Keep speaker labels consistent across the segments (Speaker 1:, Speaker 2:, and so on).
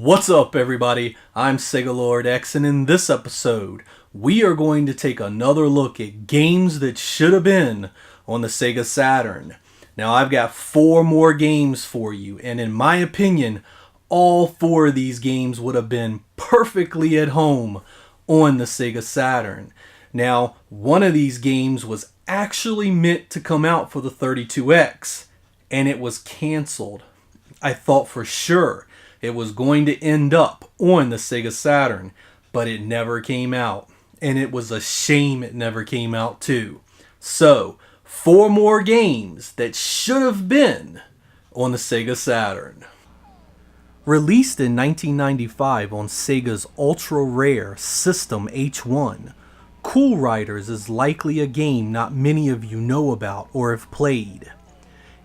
Speaker 1: What's up, everybody? I'm Sega Lord X, and in this episode, we are going to take another look at games that should have been on the Sega Saturn. Now, I've got 4 more games for you, and in my opinion, all 4 of these games would have been perfectly at home on the Sega Saturn. Now, one of these games was actually meant to come out for the 32X, and it was canceled. I thought for sure it was going to end up on the Sega Saturn, but it never came out. And it was a shame it never came out too. So, 4 more games that should have been on the Sega Saturn. Released in 1995 on Sega's ultra-rare System H1, Cool Riders is likely a game not many of you know about or have played.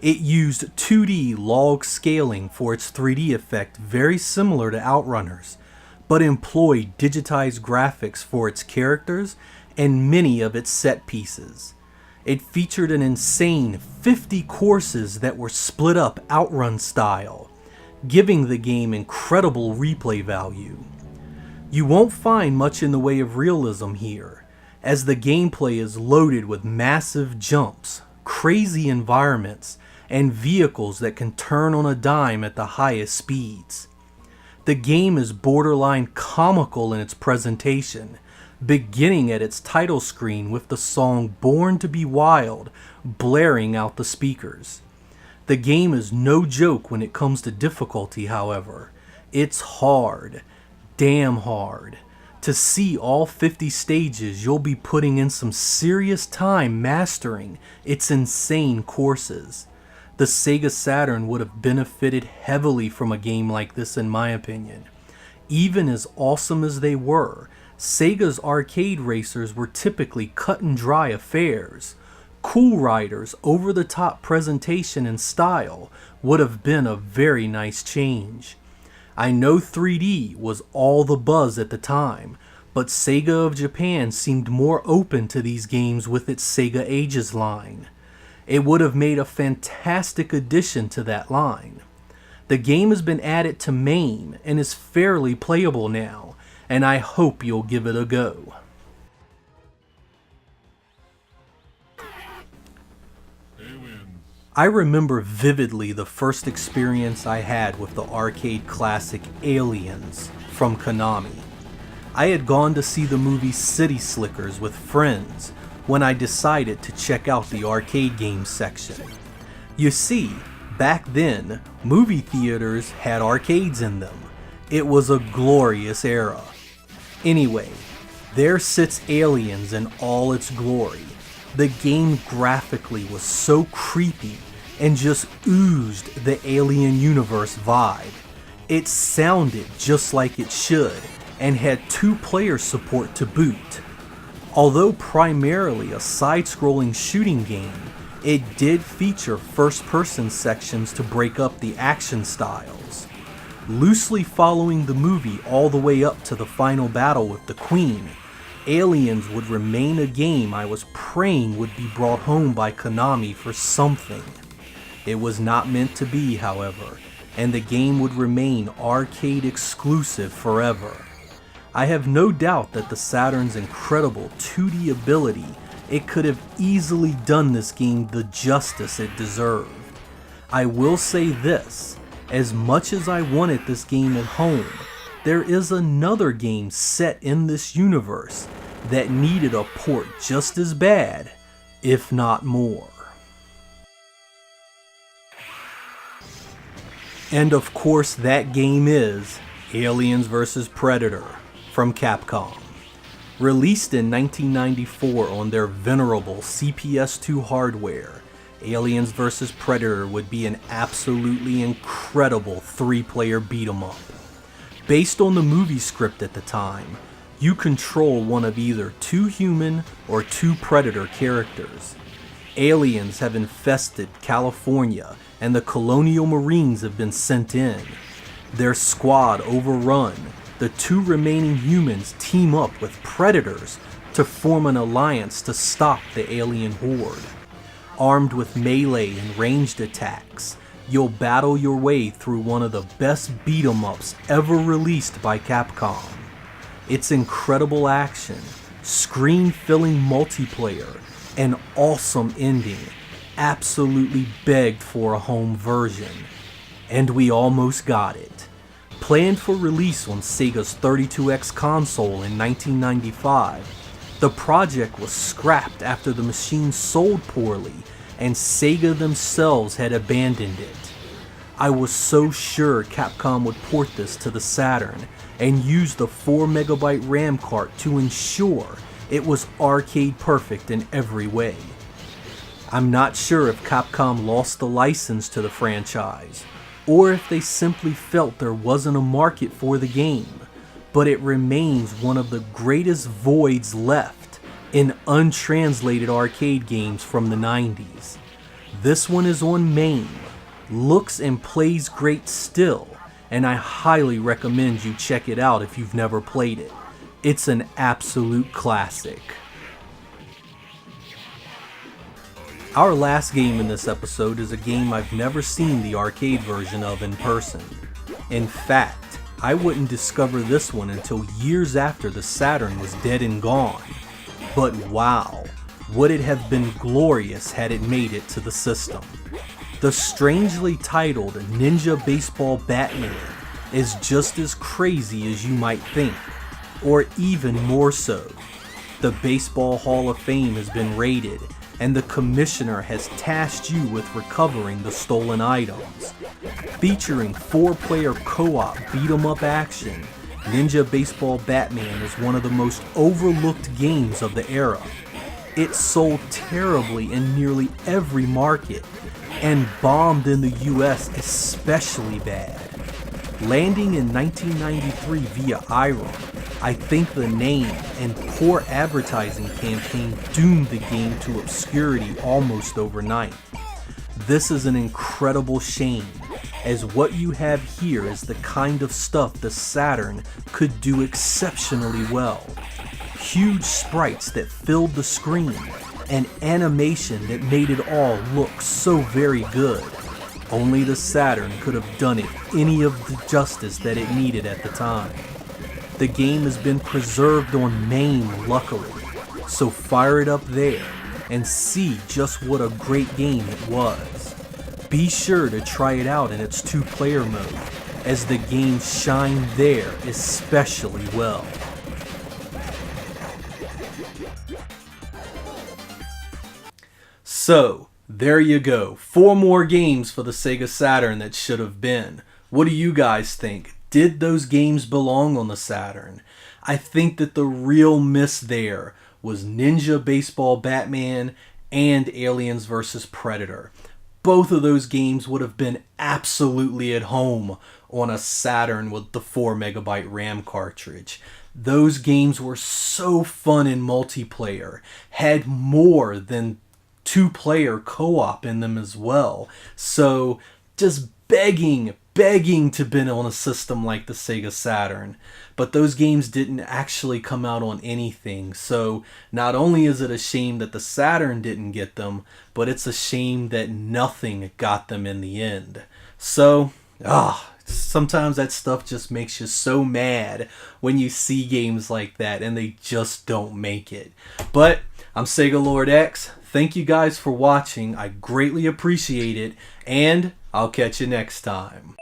Speaker 1: It used 2D log scaling for its 3D effect, very similar to Outrunners, but employed digitized graphics for its characters and many of its set pieces. It featured an insane 50 courses that were split up Outrun style, giving the game incredible replay value. You won't find much in the way of realism here, as the gameplay is loaded with massive jumps, crazy environments, and vehicles that can turn on a dime at the highest speeds. The game is borderline comical in its presentation, beginning at its title screen with the song Born to Be Wild blaring out the speakers. The game is no joke when it comes to difficulty, however. It's hard, damn hard. To see all 50 stages, you'll be putting in some serious time mastering its insane courses. The Sega Saturn would have benefited heavily from a game like this, in my opinion. Even as awesome as they were, Sega's arcade racers were typically cut and dry affairs. Cool Riders' over-the-top presentation and style would have been a very nice change. I know 3D was all the buzz at the time, but Sega of Japan seemed more open to these games with its Sega Ages line. It would have made a fantastic addition to that line. The game has been added to MAME and is fairly playable now, and I hope you'll give it a go. I remember vividly the first experience I had with the arcade classic Aliens from Konami. I had gone to see the movie City Slickers with friends when I decided to check out the arcade games section. You see, back then, movie theaters had arcades in them. It was a glorious era. Anyway, there sits Aliens in all its glory. The game graphically was so creepy and just oozed the Alien universe vibe. It sounded just like it should and had 2-player support to boot. Although primarily a side-scrolling shooting game, it did feature first-person sections to break up the action styles. Loosely following the movie all the way up to the final battle with the Queen, Aliens would remain a game I was praying would be brought home by Konami for something. It was not meant to be, however, and the game would remain arcade exclusive forever. I have no doubt that the Saturn's incredible 2D ability, it could have easily done this game the justice it deserved. I will say this, as much as I wanted this game at home, there is another game set in this universe that needed a port just as bad, if not more. And of course that game is Aliens vs. Predator from Capcom. Released in 1994 on their venerable CPS2 hardware, Aliens vs. Predator would be an absolutely incredible 3-player beat-em-up. Based on the movie script at the time, you control one of either 2 human or 2 predator characters. Aliens have infested California and the Colonial Marines have been sent in. Their squad overrun, the 2 remaining humans team up with predators to form an alliance to stop the alien horde. Armed with melee and ranged attacks, you'll battle your way through one of the best beat-em-ups ever released by Capcom. Its incredible action, screen-filling multiplayer, and awesome ending absolutely begged for a home version. And we almost got it. Planned for release on Sega's 32X console in 1995, the project was scrapped after the machine sold poorly and Sega themselves had abandoned it. I was so sure Capcom would port this to the Saturn and use the 4MB RAM cart to ensure it was arcade perfect in every way. I'm not sure if Capcom lost the license to the franchise, or if they simply felt there wasn't a market for the game, but it remains one of the greatest voids left in untranslated arcade games from the 90s. This one is on MAME, looks and plays great still, and I highly recommend you check it out if you've never played it. It's an absolute classic. Our last game in this episode is a game I've never seen the arcade version of in person. In fact, I wouldn't discover this one until years after the Saturn was dead and gone. But wow, would it have been glorious had it made it to the system. The strangely titled Ninja Baseball Batman is just as crazy as you might think, or even more so. The Baseball Hall of Fame has been raided, and the commissioner has tasked you with recovering the stolen items. Featuring 4-player co-op beat-em-up action, Ninja Baseball Batman is one of the most overlooked games of the era. It sold terribly in nearly every market, and bombed in the US especially bad. Landing in 1993 via IROM, I think the name and poor advertising campaign doomed the game to obscurity almost overnight. This is an incredible shame, as what you have here is the kind of stuff the Saturn could do exceptionally well. Huge sprites that filled the screen, and animation that made it all look so very good. Only the Saturn could have done it any of the justice that it needed at the time. The game has been preserved on MAME luckily, so fire it up there and see just what a great game it was. Be sure to try it out in its 2-player mode, as the game shined there especially well. So, there you go. 4 more games for the Sega Saturn that should have been. What do you guys think? Did those games belong on the Saturn? I think that the real miss there was Ninja Baseball Batman and Aliens vs. Predator. Both of those games would have been absolutely at home on a Saturn with the 4MB RAM cartridge. Those games were so fun in multiplayer, had more than 2-player co-op in them as well. So just begging to been on a system like the Sega Saturn. But those games didn't actually come out on anything. So not only is it a shame that the Saturn didn't get them, but it's a shame that nothing got them in the end. So, sometimes that stuff just makes you so mad when you see games like that and they just don't make it. But I'm Sega Lord X. Thank you guys for watching. I greatly appreciate it, and I'll catch you next time.